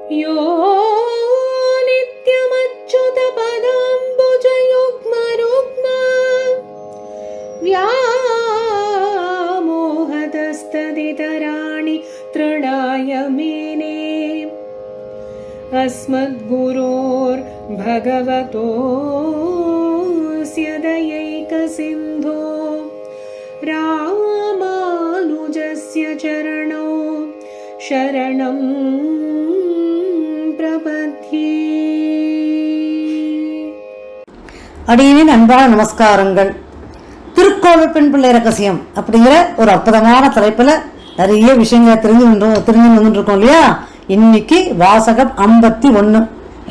यो नित्यमच्युतपदाम्बुजयुग्मरुग्म व्यामोहतस्तदितराणि तृणाय मेने अस्मद्गुरोर्भगवतोऽस्य दयैकसिन्धो रामानुजस्य चरणौ शरणं प्रपद्ये. அடியேனின் அன்பான நமஸ்காரங்கள். திருக்கோவில் பெண் பிள்ளை ரகசியம் அப்படிங்கிற ஒரு அற்புதமான தலைப்புல நிறைய விஷயங்களை தெரிஞ்சு வந்துருக்கோம் இல்லையா. இன்னைக்கு வாசகம் 51.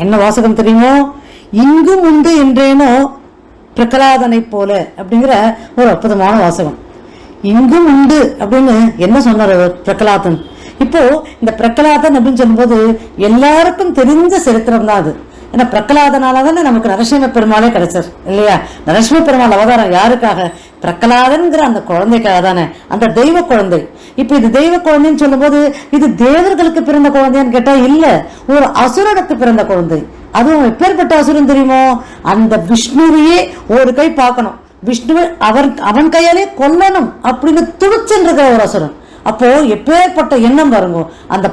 என்ன வாசகம் தெரியுமோ? இங்கும் உண்டு என்றேனோ பிரகலாதனை போல அப்படிங்கிற ஒரு அற்புதமான வாசகம். இங்கும் உண்டு அப்படின்னு என்ன சொன்னார் பிரகலாதன்? இப்போ இந்த பிரகலாதன் அப்படின்னு சொல்லும்போது எல்லாருக்கும் தெரிஞ்ச சரித்திரம் தான் அது. ஏன்னா பிரகலாதனால தானே நமக்கு நரசிம்ம பெருமாளே கிடைச்சார் இல்லையா. நரசிம்ம பெருமாள் அவதாரம் யாருக்காக? பிரகலாதன்கிற அந்த குழந்தைக்காக தானே, அந்த தெய்வ குழந்தை. இப்ப இது தெய்வ குழந்தைன்னு சொல்லும் போது இது தேவர்களுக்கு பிறந்த குழந்தைன்னு கேட்டா இல்ல, ஒரு அசுரனுக்கு பிறந்த குழந்தை. அதுவும் எப்பேற்பட்ட அசுரன் தெரியுமோ? அந்த விஷ்ணுவையே ஒரு கை பார்க்கணும், விஷ்ணுவை அவன் கையாலே கொல்லணும் அப்படின்னு துடிச்சென்றிருக்கிற ஒரு அசுரன். அப்போ எப்பேற்பட்ட எண்ணம் பாருங்க. அந்த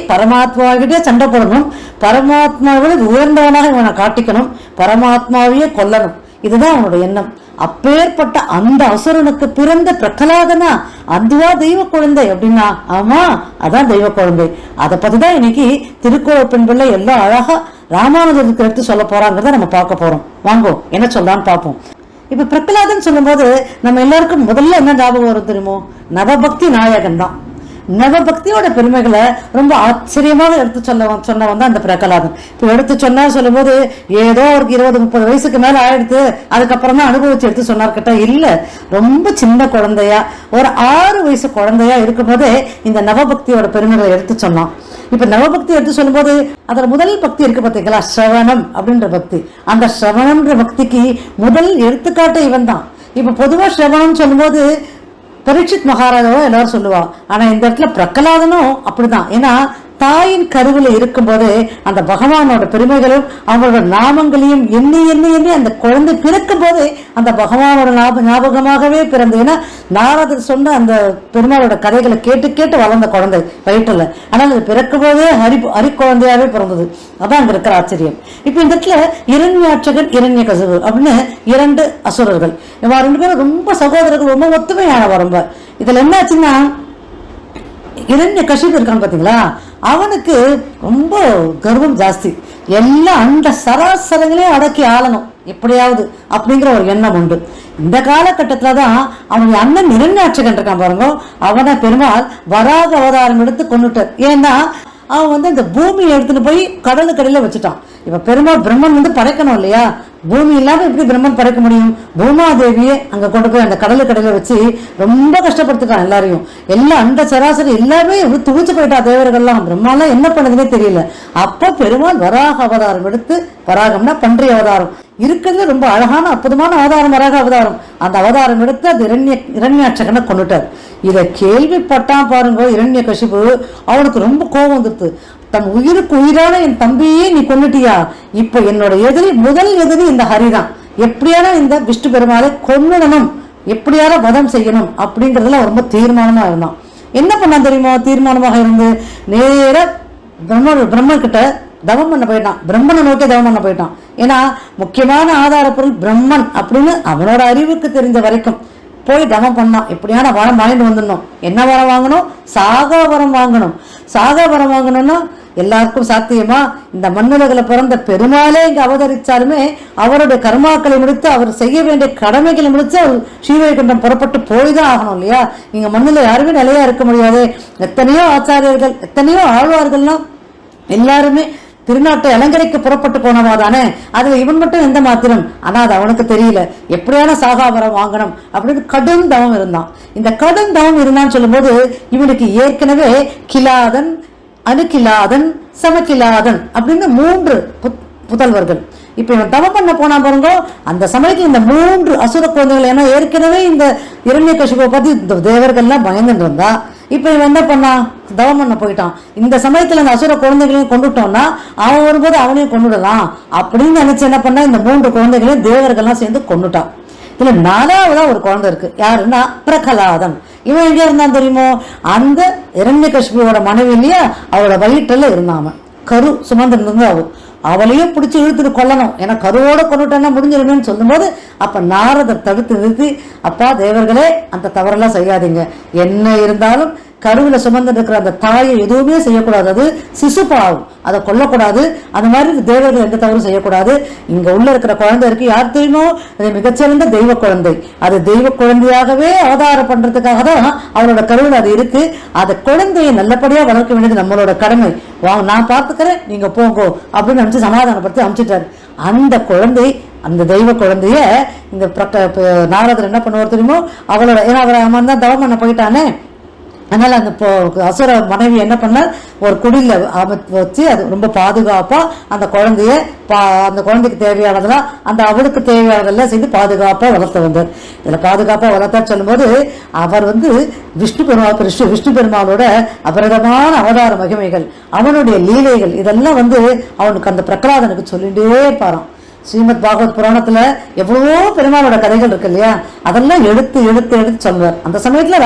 பரமாத்மாவிட்டே சண்டை போடணும், பரமாத்மாவை உயர்ந்தவனாக இவனை காட்டிக்கணும், பரமாத்மாவையே கொல்லணும். இதுதான் அவனோட எண்ணம். அப்பேற்பட்ட அந்த அசுரனுக்கு பிறந்த பிரகலாதனா அதுவா தெய்வ குழந்தை அப்படின்னா? ஆமா, அதான் தெய்வ குழந்தை. அதை பத்திதான் இன்னைக்கு திருக்கோவில் பெண் பிள்ளை எல்லாம் அழகா ராமானுஜருக்கு எடுத்து சொல்ல போறாங்கிறத நம்ம பார்க்க போறோம். வாங்கோ என்ன சொல்றான்னு பார்ப்போம். இப்ப பிரகலாதன் சொல்லும் போது நம்ம எல்லாருக்கும் முதல்ல என்ன ஞாபகம் வரும் தெரியுமோ? நவபக்தி நாயகன் தான். நவபக்தியோட பெருமைகளை ரொம்ப ஆச்சரியமாக எடுத்து சொன்னவன் தான் அந்த பிரகலாதன். இப்போ எடுத்து சொன்னா சொல்லும் போது ஏதோ ஒரு 20-30 வயசுக்கு மேல ஆயிடுத்து, அதுக்கப்புறம் தான் அனுபவிச்சு எடுத்து சொன்னார் கிட்ட இல்ல. ரொம்ப சின்ன குழந்தையா, ஒரு 6 வயசு குழந்தையா இருக்கும் போதே இந்த நவபக்தியோட பெருமைகளை எடுத்து சொன்னான். இப்ப நவபக்தி எடுத்து சொல்லும் போது அதுல முதல் பக்தி இருக்கு பாத்தீங்களா, ஸ்ரவணம் அப்படின்ற பக்தி. அந்த ஸ்ரவணம்ன்ற பக்திக்கு முதல் எடுத்துக்காட்டு இவன் தான். இப்ப பொதுவா ஸ்ரவணம் சொல்லும் போது பரீட்சித் மகாராஜாவோ எல்லாரும் சொல்லுவா. ஆனா இந்த இடத்துல பிரகலாதனும் அப்படிதான். ஏன்னா தாயின் கருவில இருக்கும் போது அந்த பகவானோட பெருமைகளும் அவங்களோட நாமங்களையும் எண்ணி எண்ணி எண்ணி அந்த குழந்தை பிறக்கும் போது அந்த பகவானோட ஞாபகமாகவே பிறந்து. ஏன்னா நாரதர் சொன்ன அந்த பெருமாளோட கதைகளை கேட்டு கேட்டு வளர்ந்த குழந்தை வயிற்றுல. ஆனால் அது பிறக்கும் போதே ஹரி குழந்தையாவே பிறந்தது. அதான் அங்க இருக்கிற ஆச்சரியம். இப்ப இந்த இடத்துல இரண்யாட்சகன் இரண்யகசிபு அப்படின்னு 2 அசுரர்கள். இவங்க 2 பேரும் ரொம்ப சகோதரர்கள், ரொம்ப ஒத்துமையானவ. ரொம்ப இதுல என்ன ஆச்சுன்னா, இரண்யகசிபு இருக்கான்னு பாத்தீங்களா, அவனுக்கு ரொம்ப கர்வம் ஜாஸ்தி. எல்லாம் அந்த சராசரங்களையும் அடக்கி ஆளணும் எப்படியாவது அப்படிங்கிற ஒரு எண்ணம் உண்டு. இந்த காலகட்டத்துலதான் அவனுடைய அண்ணன் இரண்யாட்சகன் இருக்கான் பாருங்க, அவனை பெருமாள் வராக அவதாரம் எடுத்து கொண்டுட்டார். ஏன்னா அவன் இந்த பூமியை எடுத்துட்டு போய் கடலுக்கடையில வச்சுட்டான். இப்ப பெருமாள் பிரம்மன் படைக்கணும் இல்லையா, பூமி இல்லாம எப்படி பிரம்மன் படைக்க முடியும்? பூமாதேவியே அங்க கொண்டு போய் அந்த கடலுக்கடையில வச்சு ரொம்ப கஷ்டப்படுத்திட்டான் எல்லாரையும். எல்லாம் அந்த சராசரி எல்லாருமே துணிச்சு போயிட்டா தேவர்கள்லாம். பிரம்மாலாம் என்ன பண்ணதுன்னே தெரியல. அப்ப பெருமாள் வராக அவதாரம் எடுத்து, வராகம்னா பன்றிய அவதாரம் இருக்கிறது, ரொம்ப அழகான அற்புதமான அவதாரம் வராக அவதாரம். அந்த அவதாரம் எடுத்து அது இரண்யாட்சகனை கொண்டுட்டார். இதை கேள்விப்பட்டான் பாருங்க இரண்யகசிபு. அவனுக்கு ரொம்ப கோபம் வந்துடுது. தன் உயிருக்கு உயிரான என் தம்பியே நீ கொண்டுட்டியா? இப்ப என்னோட முதல் எதிரி இந்த ஹரிதான். எப்படியான இந்த விஷ்ணு பெருமாளை கொல்லணும், எப்படியான வதம் செய்யணும் அப்படிங்கறதுல ரொம்ப தீர்மானமா இருந்தான். என்ன பண்ணான் தெரியுமா? தீர்மானமாக இருந்து நேர பிரம்மன் கிட்ட தவம் பண்ண போயிட்டான். பிரம்மனை நோக்கி தவம் பண்ண போயிட்டான். ஏன்னா முக்கியமான ஆதார பொருள் பிரம்மன் அப்படின்னு அவனோட அறிவுக்கு தெரிஞ்ச வரைக்கும் போய் தவம் பண்ணான். எப்படியான வரம் வாங்கிட்டு வந்துடணும். என்ன வரம் வாங்கணும்? சாகா வரம் வாங்கணும். சாகா வரம் வாங்கணும்னா எல்லாருக்கும் சாத்தியமா? இந்த மண்ணுலகில பிறந்த பெருமாளே இங்க அவதரிச்சாலுமே அவருடைய கர்மாக்களை முடித்து, அவர் செய்ய வேண்டிய கடமைகளை முடிச்சு அவர் ஸ்ரீவைகுண்டம் புறப்பட்டு போய்தான் ஆகணும் இல்லையா. இங்க மண்ணுல யாருமே நிலையா இருக்க முடியாது. எத்தனையோ ஆச்சாரியர்கள், எத்தனையோ ஆழ்வார்கள்லாம் எல்லாருமே திருநாட்டை அலங்கரிக்க புறப்பட்டு போனவா தானே. அதுல இவன் மட்டும் எந்த மாத்திரம். ஆனா அது அவனுக்கு தெரியல. எப்படியான சாகாவரம் வாங்கணும் அப்படின்னு கடும் தவம் இருந்தான். இந்த கடும் தவம் இருந்தான்னு சொல்லும் போது இவனுக்கு ஏற்கனவே கிலாதன், அணுகிலாதன், சமகிலாதன் அப்படின்னு 3 புதல்வர்கள். இப்ப இவன் தவம் பண்ண போனா பாருங்க, அந்த சமயத்துல இந்த 3 அசுர குழந்தைகள், ஏன்னா ஏற்கனவே இந்த இரண்யகசிபுவை பத்தி இந்த தேவர்கள்லாம் பயந்துட்டு இருந்தா, இப்ப இவன் என்ன பண்ணான், தவம் பண்ண போயிட்டான். இந்த சமயத்துல அந்த அசுர குழந்தைகளையும் கொண்டுட்டோம்னா அவன் வரும்போது அவனையும் கொண்டுடலாம் அப்படின்னு நினைச்சு என்ன பண்ணா, இந்த 3 குழந்தைகளையும் தேவர்கள்லாம் சேர்ந்து கொண்டுட்டான். இதுல 4வதா ஒரு குழந்தை இருக்கு. யாருன்னா பிரகலாதன். இவன் எங்க இருந்தான் தெரியுமோ, அந்த இரண்யகசிபுவோட மனைவி இல்லையா, அவளோட வயிற்றுல இருந்தான். கரு சுமந்து இருந்தது. அவளையும் பிடிச்சி இழுத்துட்டு கொல்லணும், ஏன்னா கருவோட கொண்டுட்டா முடிஞ்சிருமேன்னு சொல்லும்போது அப்ப நாரதர் தடுத்து நிறுத்தி, அப்பா தேவர்களே அந்த தவறெல்லாம் செய்யாதீங்க, என்ன இருந்தாலும் கருவில சுமந்து இருக்கிற அந்த தாயை எதுவுமே செய்யக்கூடாது, அது சிசுபாவும், அதை கொல்லக்கூடாது. அந்த மாதிரி தேவர்கள் எந்த தவறும் செய்யக்கூடாது. இங்க உள்ள இருக்கிற குழந்தை இருக்கு, யார் தெரியுமோ, அது மிகச்சிறந்த தெய்வ குழந்தை. அது தெய்வ குழந்தையாகவே அவதாரம் பண்றதுக்காக தான் அவளோட கருவில் அது இருக்கு. அந்த குழந்தையை நல்லபடியா வளர்க்க வேண்டியது நம்மளோட கடமை. வாங்க நான் பார்த்துக்கிறேன், நீங்க போங்கோ அப்படின்னு நினைச்சு சமாதானப்படுத்தி அனுப்பிச்சிட்டாரு. அந்த குழந்தை, அந்த தெய்வ குழந்தைய இந்த நாரதர் என்ன பண்ணுவார் தெரியுமோ, அவளோட, ஏன்னா அவன் தான் தவம் பண்ண போயிட்டானே, அதனால அந்த அசுர மனைவி என்ன பண்ணார், ஒரு குடில வச்சு அது ரொம்ப பாதுகாப்பா அந்த குழந்தைய அந்த குழந்தைக்கு தேவையானதெல்லாம் அந்த அவளுக்கு தேவையானதெல்லாம் செய்து பாதுகாப்பா வளர்த்து வந்தார். இதுல பாதுகாப்பா வளர்த்தார் சொல்லும்போது அவர் விஷ்ணு பெருமாளோட அபரிதமான அவதார மகிமைகள், அவனுடைய லீலைகள், இதெல்லாம் அவனுக்கு அந்த பிரகலாதனுக்கு சொல்லிட்டே இருப்பாராம். ஸ்ரீமத் பாகவத் புராணத்துல எவ்வளவோ பெருமாளோட கதைகள் இருக்கு இல்லையா, அதெல்லாம் எடுத்து எடுத்து எடுத்து சொல்வார். அந்த சமயத்துல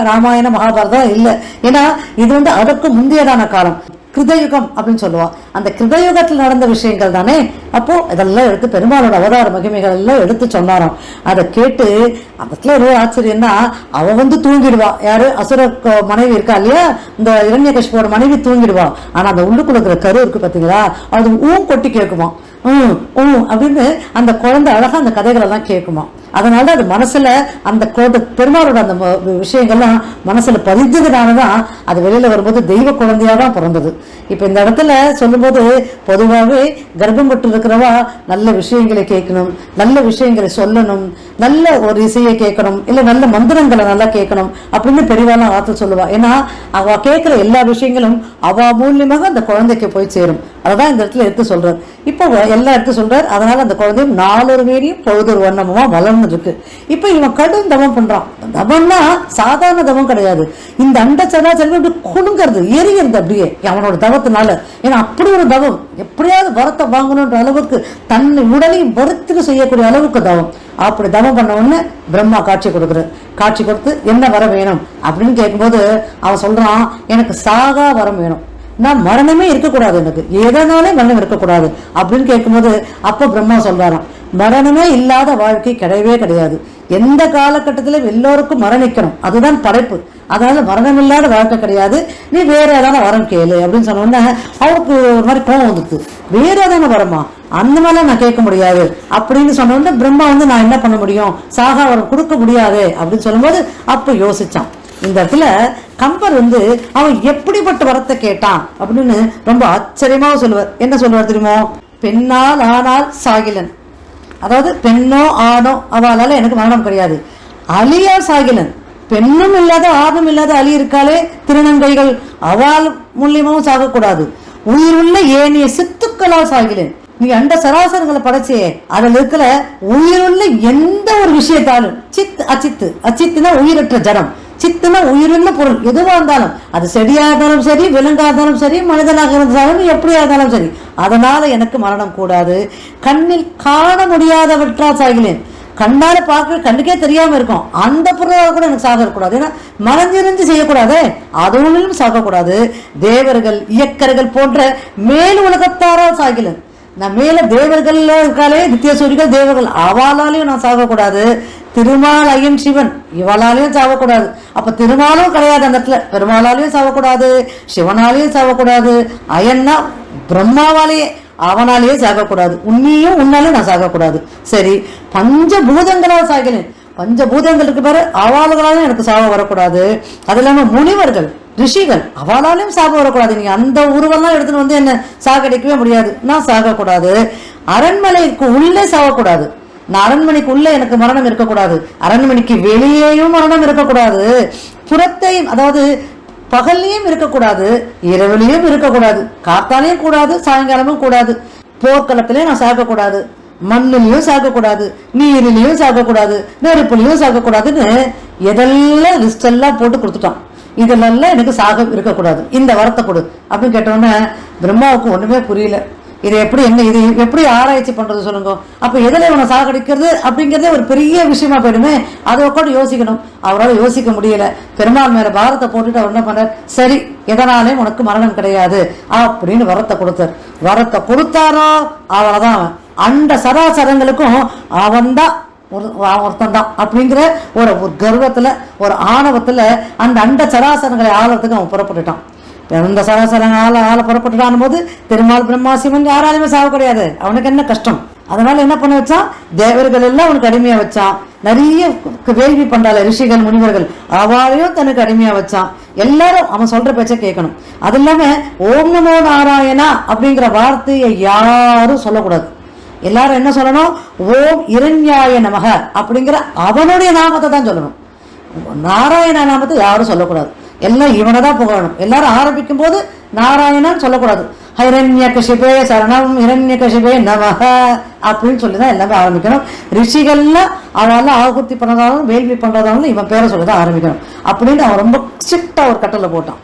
ராமாயண மகாபாரதம் இல்லை, ஏன்னா இது அதற்கு முந்தையதான காலம், கிருதயுகம் அப்படின்னு சொல்லுவா. அந்த கிருதயுகத்தில் நடந்த விஷயங்கள் தானே. அப்போ இதெல்லாம் எடுத்து பெருமாளோட அவதார மகிமைகள் எல்லாம் எடுத்து சொன்னாராம். அதை கேட்டு அதுல ஒரு ஆச்சரியம்னா, அவ தூங்கிடுவா. யாரு, அசுர மனைவி இருக்கா இல்லையா, இந்த இரண்யகசிபுவோட மனைவி தூங்கிடுவா. ஆனா அந்த உள்ளுக்குள்ள இருக்கிற கரு இருக்கு பாத்தீங்களா, அது கொட்டி கேட்குமா, அப்படின்னு அந்த குழந்தை அழகா அந்த கதைகள் எல்லாம் கேட்குமா. அதனால அது மனசுல அந்த பெருமாளோட அந்த விஷயங்கள்லாம் மனசுல பதிஞ்சதுனாலதான் அது வெளியில வரும்போது தெய்வ குழந்தையாதான் பிறந்தது. இப்ப இந்த இடத்துல சொல்லும்போது பொதுவாகவே கர்ப்பம் பட்டு இருக்கிறவா நல்ல விஷயங்களை கேட்கணும், நல்ல விஷயங்களை சொல்லணும், நல்ல ஒரு இசையை கேட்கணும், இல்ல நல்ல மந்திரங்களை நல்லா கேட்கணும் அப்படின்னு பெரியவாலாம் ஆற்ற சொல்லுவா. ஏன்னா அவ கேட்கிற எல்லா விஷயங்களும் அவ மூலியமாக அந்த குழந்தைக்கு போய் சேரும். அதான் இந்த இடத்துல எடுத்து சொல்றார். இப்போ எல்லாம் எடுத்து சொல்றார். அதனால அந்த குழந்தையும் 4 மேனியும் பொழுது வண்ணமுமா வளர்ந்து இருக்கு. இப்ப இவன் கடும் தவம் பண்றான். தவம்னா சாதாரண தவம் கிடையாது. இந்த அண்ட சராசரி அப்படி கொடுங்கிறது, எரிகிறது அப்படியே அவனோட தவத்தினால. ஏன்னா அப்படி ஒரு தவம், எப்படியாவது வரத்தை வாங்கணுன்ற அளவுக்கு தன்னை உடலையும் வருத்துக்கு செய்யக்கூடிய அளவுக்கு தவம். அப்படி தவம் பண்ண உடனே பிரம்மா காட்சி கொடுக்குறார். காட்சி கொடுத்து என்ன வரம் வேணும் அப்படின்னு கேட்கும்போது அவன் சொல்றான், எனக்கு சாகா வரம் வேணும், நான் மரணமே இருக்கக்கூடாது, எனக்கு எதனாலே மரணம் இருக்கக்கூடாது அப்படின்னு கேட்கும்போது அப்ப பிரம்மா சொல்றாராம், மரணமே இல்லாத வாழ்க்கை கிடையவே கிடையாது, எந்த காலகட்டத்திலும் எல்லோருக்கும் மரணிக்கணும், அதுதான் படைப்பு, அதனால மரணம் இல்லாத வாழ்க்கை கிடையாது, நீ வேற ஏதான வரம் கேளு அப்படின்னு சொன்ன உடனே அவருக்கு ஒரு மாதிரி கோவம் வந்துட்டு, வேற ஏதான வரமா, அந்த மாதிரிலாம் நான் கேட்க முடியாது அப்படின்னு சொன்ன உடனே பிரம்மா நான் என்ன பண்ண முடியும், சாகா வரம் கொடுக்க முடியாது அப்படின்னு சொல்லும்போது அப்ப யோசிச்சான். இந்த இடத்துல கம்பர் அவன் எப்படிப்பட்ட வரத்தை கேட்டான் அப்படின்னு ரொம்ப ஆச்சரியமாக சொல்லுவார். என்ன சொல்லுவார் தெரியுமோ, பெண்ணால் ஆனால் சாகிலன், அதாவது பெண்ணோ ஆணோ அவளால எனக்கு மரணம் கிடையாது, அலியா சாகிலன், பெண்ணும் இல்லாத ஆணும் இல்லாத அலி இருக்காளே திருநங்கைகள், அவள் மூலியமாவும் சாகக்கூடாது, உயிர் உள்ள ஏனைய சித்துக்களால் சாகிலேன், நீ அண்ட சராசரங்களை படைச்சே அதில் இருக்கிற உயிருள்ள எந்த ஒரு விஷயத்தாலும், சித் அச்சித்து, அச்சித்துனா உயிரற்ற ஜடம், சித்துனா உயிருள்ள பொருள், எதுவாக இருந்தாலும் அது செடியாக இருந்தாலும் சரி, விலங்காக இருந்தாலும் சரி, மனிதனாக இருந்தாலும் எப்படியா இருந்தாலும் சரி, அதனால எனக்கு மரணம் கூடாது, கண்ணில் காண முடியாதவற்றால் சாகிலேன், கண்ணால பார்க்க கண்ணுக்கே தெரியாம இருக்கும் அந்த பொருளாக கூட எனக்கு சாக கூடாது, ஏன்னா மறைஞ்சிருந்து செய்யக்கூடாது, அதுவும் சாகக்கூடாது, தேவர்கள் இயக்கர்கள் போன்ற மேல் உலகத்தாரால் சாகிலேன், நான் மேல தேவர்கள் இருக்காலே நித்தியசூரிகள் தேவர்கள், அவளாலையும் நான் சாகக்கூடாது, திருமால் ஐயன் சிவன் இவளாலையும் சாகக்கூடாது, அப்ப திருமாலும் கிடையாது அந்த இடத்துல, பெருமாளாலையும் சாகக்கூடாது, சிவனாலையும் சாகக்கூடாது, அயன்னா பிரம்மாவாலேயே அவனாலேயே சாகக்கூடாது, உன்னையும் உன்னாலையும் நான் சாகக்கூடாது, சரி பஞ்சபூதங்களால் சாகினேன், பஞ்சபூதங்களுக்கு பேரு அவளாலும் எனக்கு சாக வரக்கூடாது, அது இல்லாம முனிவர்கள் ரிஷிகள் அவளாலையும் சாக வரக்கூடாது, நீங்க அந்த உருவெல்லாம் எடுத்துன்னு என்ன சாகடிக்கவே முடியாது, நான் சாகக்கூடாது, அரண்மனைக்கு உள்ளே சாகக்கூடாது, நான் அரண்மனைக்கு உள்ள எனக்கு மரணம் இருக்கக்கூடாது, அரண்மனைக்கு வெளியேயும் மரணம் இருக்கக்கூடாது, புறத்தையும் அதாவது பகல்லையும் இருக்கக்கூடாது, இரவுலையும் இருக்கக்கூடாது, காத்தாலையும் கூடாது, சாயங்காலமும் கூடாது, போர்க்களத்திலையும் நான் சாகக்கூடாது, மண்ணிலையும் சாகக்கூடாது, நீரிலையும் சாகக்கூடாது, நெருப்புலையும் சாகக்கூடாதுன்னு எதெல்லாம் லிஸ்ட் எல்லாம் போட்டு கொடுத்துட்டான். இதெல்லாம் எனக்கு சாக இருக்கக்கூடாது, இந்த வரத்தை கொடு அப்படின்னு கேட்டோன்னே பிரம்மாவுக்கு ஒண்ணுமே புரியல. இது எப்படி இது எப்படி ஆராய்ச்சி பண்றது சொல்லுங்க. அப்ப எதில் இவனை சாகடிக்கிறது அப்படிங்கிறதே ஒரு பெரிய விஷயமா போயிடுமே. அதை உட்காந்து யோசிக்கணும். அவரால் யோசிக்க முடியல. பெருமாள் மேல பாரத்தை போட்டுட்டு அவர் என்ன பண்றார், சரி எதனாலே உனக்கு மரணம் கிடையாது அப்படின்னு வரத்தை கொடுத்தார். வரத்தை கொடுத்தாரோ அவ்வளவுதான். அவன் அண்ட சராசரங்களுக்கும் அவன்தான் ஒருத்தன் தான் அப்படிங்கிற ஒரு கர்வத்துல ஒரு ஆணவத்துல அந்த அண்ட சராசரங்களை ஆளறதுக்கு அவன் புறப்பட்டுட்டான். இந்த சராசரங்க ஆள புறப்பட்டுட்டான் போது திருமால் பிரம்மா சிவன் யாராலுமே சாக கிடையாது. அவனுக்கு என்ன கஷ்டம். அதனால என்ன பண்ண வச்சான், தேவர்கள் எல்லாம் அவனுக்கு அடிமையா வச்சான். நிறைய வேள்வி பண்றாள் ரிஷிகள் முனிவர்கள், அவளையும் தனக்கு அடிமையா வச்சான். எல்லாரும் அவன் சொல்ற பேச்ச கேட்கணும். அது இல்லாம ஓம் நமோ நாராயணா அப்படிங்கிற வார்த்தையை யாரும் சொல்லக்கூடாது. எல்லாரும் என்ன சொல்லணும், ஓம் இரண்யாய நமக அப்படிங்கிற அவனுடைய நாமத்தை தான் சொல்லணும். நாராயண நாமத்தை யாரும் சொல்லக்கூடாது. எல்லாம் இவனை தான் புகழணும். எல்லாரும் ஆரம்பிக்கும் போது நாராயணன் சொல்லக்கூடாது. ஹிரண்ய கசிபே சரணம், ஹிரண்ய கசிபே நமக அப்படின்னு சொல்லிதான் எல்லாமே ஆரம்பிக்கணும். ரிஷிகள்ல அவெல்லாம் ஆகுத்தி பண்ணதாலும் வேள்வி பண்றதாலும் இவன் பேரை சொல்லிதான் ஆரம்பிக்கணும் அப்படின்னு அவன் ரொம்ப ஸ்ட்ரிக்டா ஒரு கட்டளை போட்டான்.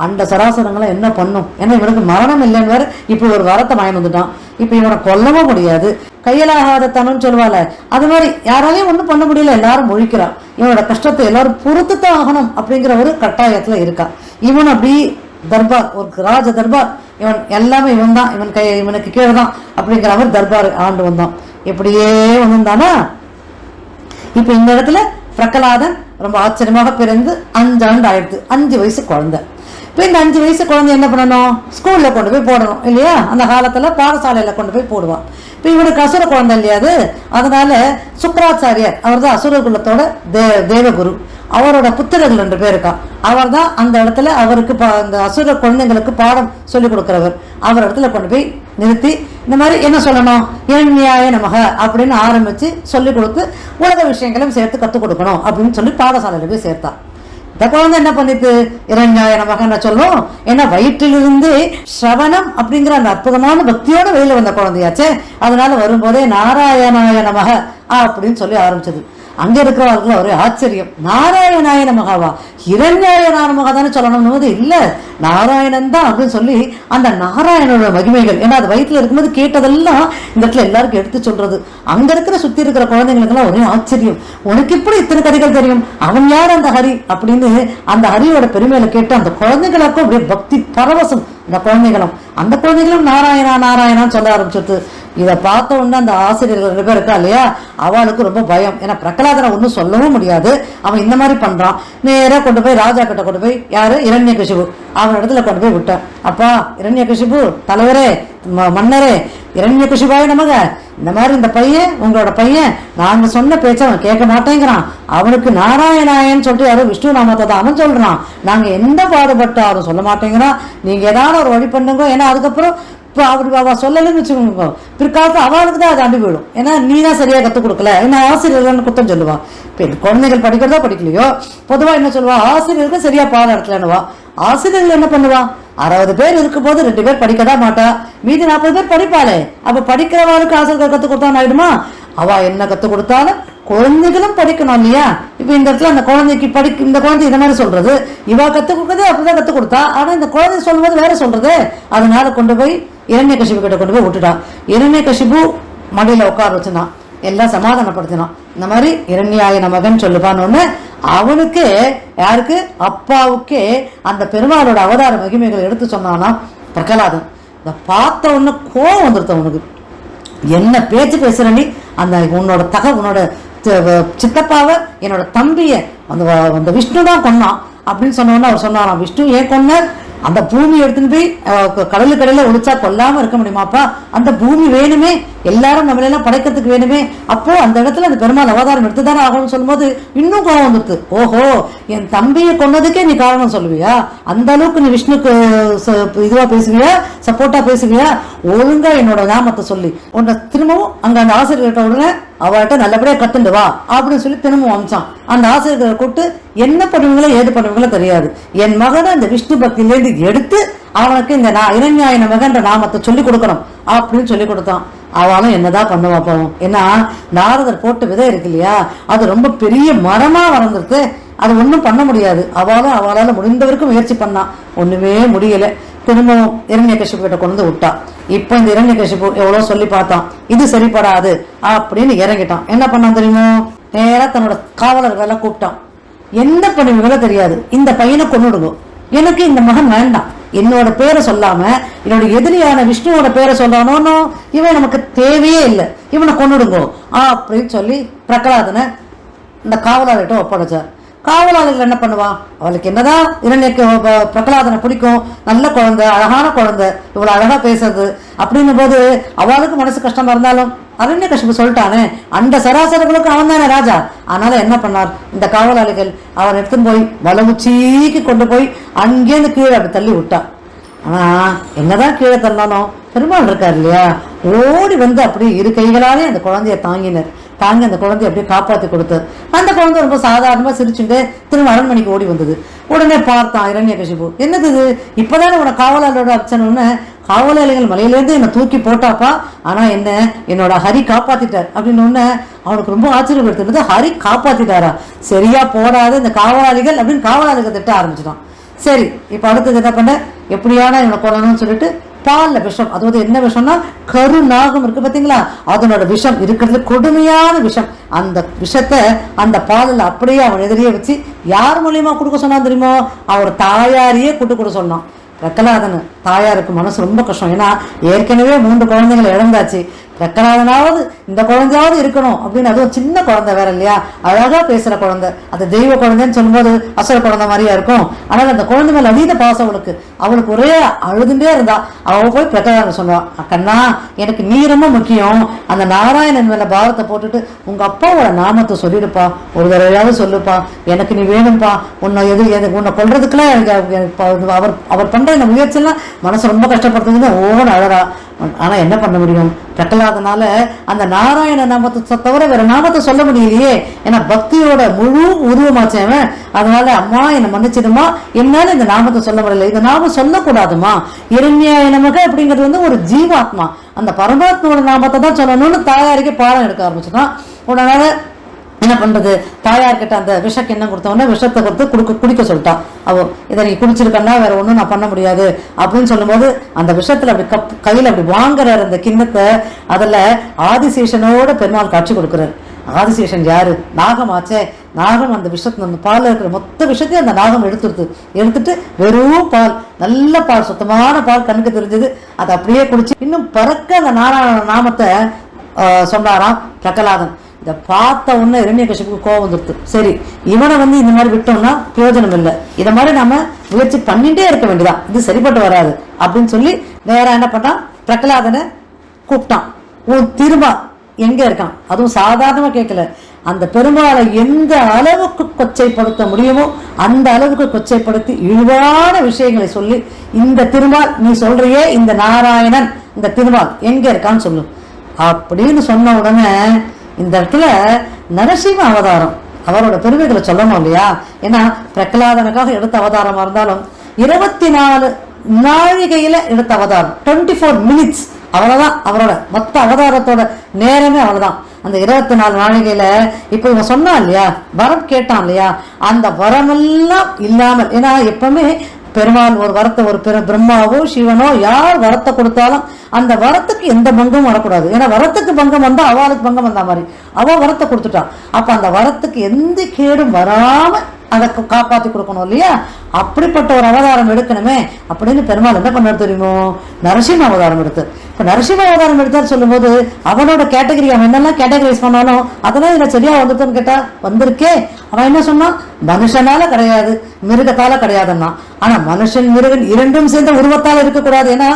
அந்த சராசரங்களை என்ன பண்ணும், ஏன்னா இவனுக்கு மரணம் இல்லைன்னு வேற இப்ப ஒரு வரத்தை வாங்கி வந்துட்டான். இப்ப இவனை கொல்லவும் முடியாது. கையலாகாத தனம்னு சொல்லுவாள், அது மாதிரி யாராலையும் ஒன்றும் பண்ண முடியல. எல்லாரும் முழிக்கிறான். இவனோட கஷ்டத்தை எல்லாரும் பொறுத்துத்தான் ஆகணும் அப்படிங்கிற ஒரு கட்டாயத்துல இருக்கா. இவன் அப்படி தர்பார், ஒரு ராஜ தர்பார், இவன் எல்லாமே இவன் தான், இவனுக்கு கீழே தான் அப்படிங்கிற மாதிரி தர்பார் ஆண்டு வந்தான். இப்படியே வந்திருந்தானா இப்ப இந்த இடத்துல பிரகலாதன் ரொம்ப ஆச்சரியமாக பிறந்து 5 ஆண்டு ஆயிடுத்து. 5 வயசு குழந்தை. இப்போ இந்த 5 வயசு குழந்தை என்ன பண்ணணும், ஸ்கூல்ல கொண்டு போய் போடணும் இல்லையா. அந்த காலத்துல பாடசாலையில கொண்டு போய் போடுவான். இப்போ இவனுக்கு அசுர குழந்தை இல்லையாது. அதனால சுக்கராச்சாரியார், அவர் தான் அசுர குலத்தோட தேவகுரு, அவரோட புத்திரர்கள் 2 பேர் இருக்கா. அவர் தான் அந்த இடத்துல அவருக்கு அந்த அசுர குழந்தைங்களுக்கு பாடம் சொல்லி கொடுக்கிறவர். அவர் இடத்துல கொண்டு போய் நிறுத்தி இந்த மாதிரி என்ன சொல்லணும், இரண்யாய நமக அப்படின்னு ஆரம்பிச்சு சொல்லி கொடுத்து உலக விஷயங்களையும் சேர்த்து கற்றுக் கொடுக்கணும் அப்படின்னு சொல்லி பாடசாலையில போய் சேர்த்தா. இந்த குழந்தை என்ன பண்ணிட்டு இரண்யாய நமகன்னு சொல்லும். ஏன்னா வயிற்றிலிருந்து ஸ்ரவணம் அப்படிங்கிற அந்த அற்புதமான பக்தியோட வெளியில வந்த குழந்தையாச்சே. அதனால வரும்போதே நாராயணாய நமக அப்படின்னு சொல்லி ஆரம்பிச்சது. அங்க இருக்கிறவர்கள் ஒரே ஆச்சரியம். நாராயணாய நமகவா, இரண்யாய நமக தானே சொல்லணும் போது இல்ல நாராயணன் தான் அப்படின்னு சொல்லி அந்த நாராயணோட மகிமைகள், ஏன்னா அது வயிற்றுல இருக்கும்போது கேட்டதெல்லாம் இந்த இடத்துல எல்லாருக்கும் எடுத்து சொல்றது. அங்க இருக்கிற சுத்தி இருக்கிற குழந்தைங்களுக்கு எல்லாம் ஒரே ஆச்சரியம். உனக்கு இப்படி இத்தனை கதைகள் தெரியும், அவன் யார் அந்த ஹரி அப்படின்னு அந்த ஹரியோட பெருமையில கேட்டு அந்த குழந்தைகளுக்கும் அப்படியே பக்தி பரவசம். அந்த குழந்தைகளும் நாராயணா நாராயணான்னு சொல்ல ஆரம்பிச்சிட்டு இதை பார்த்த உடனே அந்த ஆசிரியர்கள் 2 பேர் இருக்கா இல்லையா, அவளுக்கு ரொம்ப பயம். ஏன்னா பிரகலாதனை ஒன்றும் சொல்லவும் முடியாது. அவன் இந்த மாதிரி பண்றான். நேராக கொண்டு போய் ராஜா கிட்ட கொண்டு போய், யாரு, இரண்யகசிபு, அவன் இடத்துல கொண்டு போய் விட்டான். அப்பா இரண்யகசிபு தலைவரே, மன்னரே, இரண்யகசிபாய நமக, இந்த மாதிரி இந்த பையன், உங்களோட பையன் நாங்க சொன்ன பேச்ச அவன் கேட்க மாட்டேங்கிறான். அவனுக்கு நாராயணாயன்னு சொல்லிட்டு யாரும் விஷ்ணு நாமத்தை தான் அவன் சொல்றான். நாங்க எந்த பாடுபட்டாலும் சொல்ல மாட்டேங்கிறான். நீங்க ஏதாவது ஒரு வழி பண்ணுங்க. ஏன்னா அதுக்கப்புறம் இப்போ அவ சொல்லலன்னு வச்சுக்கோங்க, பிற்காலத்து அவளுக்கு தான் அது அண்டு போயிடும். ஏன்னா நீ தான் சரியா கற்றுக் கொடுக்கல, என்ன ஆசிரியர்கள்னு குத்தம் சொல்லுவா. இப்போ குழந்தைகள் படிக்கிறதா படிக்கலையோ பொதுவா என்ன சொல்லுவா, ஆசிரியருக்கு சரியா பாடம் எடுக்கலன்னுவா. ஆசிரியர்கள் என்ன பண்ணுவா, 60 பேர் இருக்கும் போது 2 பேர் படிக்கதான் மாட்டா, மீதி 40 பேர் படிப்பாளே. அப்ப படிக்கிறவாளுக்கு ஆசிரியர்கள் கற்றுக் கொடுத்தான்னு ஆயிடுமா. அவ என்ன கற்றுக் கொடுத்தாலும் குழந்தைகளும் படிக்கணும் இல்லையா. இப்ப இந்த இடத்துல அந்த குழந்தைக்கு இந்த குழந்தை இந்த மாதிரி சொல்றது, இவ கத்துக் கொடுக்கறதே அப்படிதான் கத்துக் கொடுத்தா. ஆனா இந்த குழந்தை சொல்லும்போது வேற சொல்றது. அதனால கொண்டு போய் இரண்யகசிபு கிட்ட கொண்டு போய் விட்டுட்டான். இரண்யகசிபு மடியில உட்கார வச்சுனான், எல்லாம் சமாதானப்படுத்தினான். இந்த மாதிரி இரண்யாய நமகன் சொல்லுப்பான்னு அவனுக்கு, யாருக்கு, அப்பாவுக்கே அந்த பெருமாளோட அவதார மகிமைகளை எடுத்து சொன்னானா பிரகலாதன். இதை பார்த்த உடனே கோவம் வந்துருத்த அவனுக்கு. என்ன பேச்சு பேசுற நீ, அந்த உன்னோட சித்தப்பாவை, என்னோட தம்பிய அந்த விஷ்ணு தான் கொன்னான் அப்படின்னு சொன்னோன்னா அவர் சொன்னாராம், விஷ்ணு ஏன் கொன்னார், அந்த பூமி எடுத்துன்னு போய் கடலுக்கடையில ஒழிச்சா கொல்லாம இருக்க முடியுமாப்பா, அந்த பூமி வேணுமே, எல்லாரும் நம்மள எல்லாம் படைக்கிறதுக்கு வேணுமே. அப்போ அந்த இடத்துல அந்த பெருமாள் அவதாரம் எடுத்துதானே ஆகணும்னு சொல்லும் போது இன்னும் கோவம் வந்துடுது. ஓஹோ, என் தம்பியை கொன்னதுக்கே நீ காரணம் சொல்லுவியா, அந்த அளவுக்கு நீ விஷ்ணுக்கு இதுவா பேசுவியா, சப்போர்ட்டா பேசுவியா, ஒழுங்கா என்னோட நாமத்தை சொல்லி உன்னை திரும்பவும் அங்க அந்த ஆசிரியர்கிட்ட உடனே அவர்கிட்ட நல்லபடியா கத்துண்டு வா அப்படின்னு சொல்லி திரும்பவும் அமிச்சான். அந்த ஆசிரியர்களை கூப்பிட்டு என்ன பண்ணுவீங்களோ ஏது பண்ணுவீங்களோ தெரியாது, என் மகனை அந்த விஷ்ணு பக்தியிலேருந்து எடுத்து அவனுக்கு இந்த இரண்யாய நமகன்ற நாமத்தை சொல்லி கொடுக்கணும் அப்படின்னு சொல்லி கொடுத்தான். அவளும் என்னதான் பண்ணுவா பாவம். ஏன்னா நாரதர் போட்ட விதை இருக்கு இல்லையா, அது ரொம்ப பெரிய மரமா வளர்ந்துருக்கு. அது ஒன்றும் பண்ண முடியாது. அவளால் முடிந்தவரைக்கும் முயற்சி பண்ணா, ஒண்ணுமே முடியல. திரும்பவும் இரண்யகசிபு கிட்ட கொண்டு விட்டா. இப்ப இந்த இரண்யகசிபு எவ்வளவு சொல்லி பார்த்தான், இது சரிப்படாது அப்படின்னு இறங்கிட்டான். என்ன பண்ணான் தெரியுமோ, நேரா தன்னோட காவலர்களை கூப்பிட்டான். என்ன பண்ணுவீங்களோ தெரியாது, இந்த பையனை கொன்னுடுங்க, எனக்கு இந்த மகன் வேண்டாம், என்னோட பேரை சொல்லாம என்னோட எதிரியான விஷ்ணுவோட பேரை சொல்றானோ, இவன் நமக்கு தேவையே இல்லை, இவனை கொன்னுடுங்கோ அப்படின்னு சொல்லி பிரகலாதனை இந்த காவலாளர்கிட்ட ஒப்படைச்சார். காவலாளர்கள் என்ன பண்ணுவா, அவளுக்கு என்னதான் பிரகலாதனை பிடிக்கும், நல்ல குழந்தை, அழகான குழந்தை, இவ்வளவு அழகா பேசுறது அப்படின்னும் போது அவளுக்கு மனசு கஷ்டமா இருந்தாலும் இரண்யகசிபு சொல்லிட்டானே, அந்த சராசரர்களுக்கு அவன் தானே ராஜா. அதனால என்ன பண்ணார், இந்த காவலாளிகள் அவன் எடுத்துன்னு போய் வலமுச்சிக்கு கொண்டு போய் அங்கேருந்து கீழே அப்படி தள்ளி விட்டா. ஆனா என்னதான் கீழே தள்ளாலும் பெருமாள் இருக்கார் இல்லையா, ஓடி வந்து அப்படி இரு கைகளாலே அந்த குழந்தைய தாங்கினர். தாங்கி அந்த குழந்தைய அப்படியே காப்பாற்றி கொடுத்தார். அந்த குழந்தை ரொம்ப சாதாரணமா சிரிச்சுட்டு திரும்ப அரண்மனைக்கு ஓடி வந்தது. உடனே பார்த்தான் இரண்யகசிபு, என்னது இது, இப்பதானே உன காவலாளரோட அப்சன்னு, காவலாளிகள் மலையிலேருந்து என்னை தூக்கி போட்டாப்பா, ஆனா என்ன என்னோட ஹரி காப்பாத்திட்டார் அப்படின்னு ஒண்ணு அவனுக்கு ரொம்ப ஆச்சரியப்படுத்துறது. ஹரி காப்பாத்திட்டாரா, சரியா போடாது இந்த காவலாளிகள் அப்படின்னு காவலாளிகள் திட்ட ஆரம்பிச்சிட்டான். சரி, இப்ப அடுத்தது என்ன பண்ண, எப்படியான இவனை கொள்ளணும்னு சொல்லிட்டு பால்ல விஷம், அதாவது என்ன விஷம்னா கருநாகம் இருக்கு பாத்தீங்களா, அதனோட விஷம் இருக்கிறது கொடுமையான விஷம். அந்த விஷத்தை அந்த பாலில் அப்படியே அவன் எதிரியே வச்சு யார் மூலியமா கொடுக்க சொன்னான் தெரியுமோ, அவர் தாயாரையே கொடுக்க சொன்னான். பிரகலாதன் தாயாருக்கு மனசு ரொம்ப கஷ்டம். ஏன்னா ஏற்கனவே 3 குழந்தைகளை இழந்தாச்சு, பிரகலாதனாவது இந்த குழந்தையாவது இருக்கணும் அப்படின்னு. அதுவும் சின்ன குழந்தை வேற இல்லையா, அழகா பேசுற குழந்தை, அது தெய்வ குழந்தைன்னு சொல்லும்போது அசுர குழந்தை மாதிரியா இருக்கும். ஆனால் அந்த குழந்தை மேல அதீத பாசம் அவளுக்கு ஒரே அழுதுண்டே இருந்தா. அவ போய் பிரகலாதன் சொல்லுவான், கண்ணா எனக்கு நீ ரொம்ப முக்கியம், அந்த நாராயணன் மேல பாரத்தை போட்டுட்டு உங்க அப்பாவோட நாமத்தை சொல்லிடுப்பா, ஒரு தடவையாவது சொல்லுப்பா, எனக்கு நீ வேணும்பா, உன்னை கொள்றதுக்குலாம் அவர் பண்ற இந்த முயற்சியெல்லாம் மனசு ரொம்ப கஷ்டப்படுத்துதுன்னு ஓன்னு அழறா. ஆனா என்ன பண்ண முடியும், பிரகலாதனால அந்த நாராயண நாமத்தை தவிர வேற நாமத்தை சொல்ல முடியலையே. ஏன்னா பக்தியோட முழு உருவமாச்சவன். அதனால அம்மா என்னை மன்னிச்சிடுமா, என்னால இந்த நாமத்தை சொல்ல முடியல, இந்த நாமம் சொல்லக்கூடாதுமா, இரண்யாய நமக அப்படிங்கிறது வந்து ஒரு ஜீவாத்மா, அந்த பரமாத்மாவோட நாமத்தை தான் சொல்லணும்னு தாயாருக்கே பாடம் எடுக்க ஆரம்பிச்சுதான். உடனால என்ன பண்றது, தாயார்கிட்ட அந்த விஷக்கு என்ன கொடுத்தவொடனே விஷத்தை கொடுத்து குடிக்க சொல்லிட்டா. அவ இதை நீ குடிச்சிருக்கன்னா வேற ஒன்றும் நான் பண்ண முடியாது அப்படின்னு சொல்லும்போது அந்த விஷத்துல அப்படி கையில் அப்படி வாங்குறாரு அந்த கிண்ணத்தை. அதுல ஆதிசேஷனோட பெருமாள் காட்சி கொடுக்குறாரு. ஆதிசேஷன் யாரு, நாகமாச்சே. நாகம் அந்த விஷத்தை, அந்த பால் இருக்கிற மொத்த விஷயத்தையும் அந்த நாகம் எடுத்துட்டு வெறும் பால், நல்ல பால், சுத்தமான பால் கண்ணுக்கு தெரிஞ்சது. அதை அப்படியே குடிச்சு இன்னும் பறக்க அந்த நாராயண நாமத்தை சொன்னாராம் பிரகலாதன். இதை பார்த்த உடனே இரண்யகசிபுக்கு கோபம் வந்துடுது. சரி, இவனை வந்து இந்த மாதிரி விட்டோம்னா பிரயோஜனம் இல்லை, இதை மாதிரி நாம முயற்சி பண்ணிட்டே இருக்க வேண்டியதான், இது சரிப்பட்டு வராது அப்படின்னு சொல்லி வேற என்ன பண்ணான், பிரகலாதனை கூப்பிட்டான். உன் திரும்ப எங்க இருக்கான், அதுவும் சாதாரணமா கேட்கல, அந்த பெருமாளை எந்த அளவுக்கு கொச்சைப்படுத்த முடியுமோ அந்த அளவுக்கு கொச்சைப்படுத்தி இழிவான விஷயங்களை சொல்லி, இந்த திருமால் நீ சொல்றியே இந்த நாராயணன், இந்த திருமால் எங்க இருக்கான்னு சொல்லு அப்படின்னு சொன்ன உடனே இந்த இடத்துல நரசிம்ம அவதாரம் அவரோட பெருமைகளை சொல்லணும் இல்லையா. ஏன்னா பிரகலாதனுக்காக எடுத்த அவதாரமா இருந்தாலும் 24 நாழிகையில எடுத்த அவதாரம், 24 minutes, அவ்வளவுதான் அவரோட மொத்த அவதாரத்தோட நேரமே அவ்வளவுதான். அந்த 24 நாழிகையில இப்ப இவன் சொன்னான் இல்லையா, வரம் கேட்டான் இல்லையா, அந்த வரமெல்லாம் இல்லாமல், ஏன்னா எப்பவுமே பெருமாள் ஒரு வரத்தை, ஒரு பிரம்மாவோ சிவனோ யார் வரத்தை கொடுத்தாலும் அந்த வரத்துக்கு எந்த பங்கமும் வரக்கூடாது. ஏன்னா வரத்துக்கு பங்கம் வந்தா அவளுக்கு பங்கம் வந்தா மாதிரி அவ வரத்தை கொடுத்துட்டான். அப்ப அந்த வரத்துக்கு எந்த கேடும் வராம அதை காப்பாற்றி கொடுக்கணும் இல்லையா. அப்படிப்பட்ட ஒரு அவதாரம் எடுக்கணுமே அப்படின்னு பெருமாள் என்ன பண்ணார் தெரியுமோ, நரசிம்ம அவதாரம் எடுத்து. இப்ப நரசிம்ம அவதாரம் எடுத்தார் சொல்லும் போது அவனோட கேட்டகரி, அவன் என்னெல்லாம் கேட்டகரைஸ் பண்ணாலும் அதெல்லாம் இதுல சரியா வந்துட்டுன்னு கேட்டா வந்திருக்கே. அவன் என்ன சொன்னான், மனுஷனால கிடையாது மிருகத்தால கிடையாதுன்னா. ஆனா மனுஷன் மிருகன் இரண்டும் சேர்ந்த உருவத்தால இருக்கக்கூடாது. ஏன்னா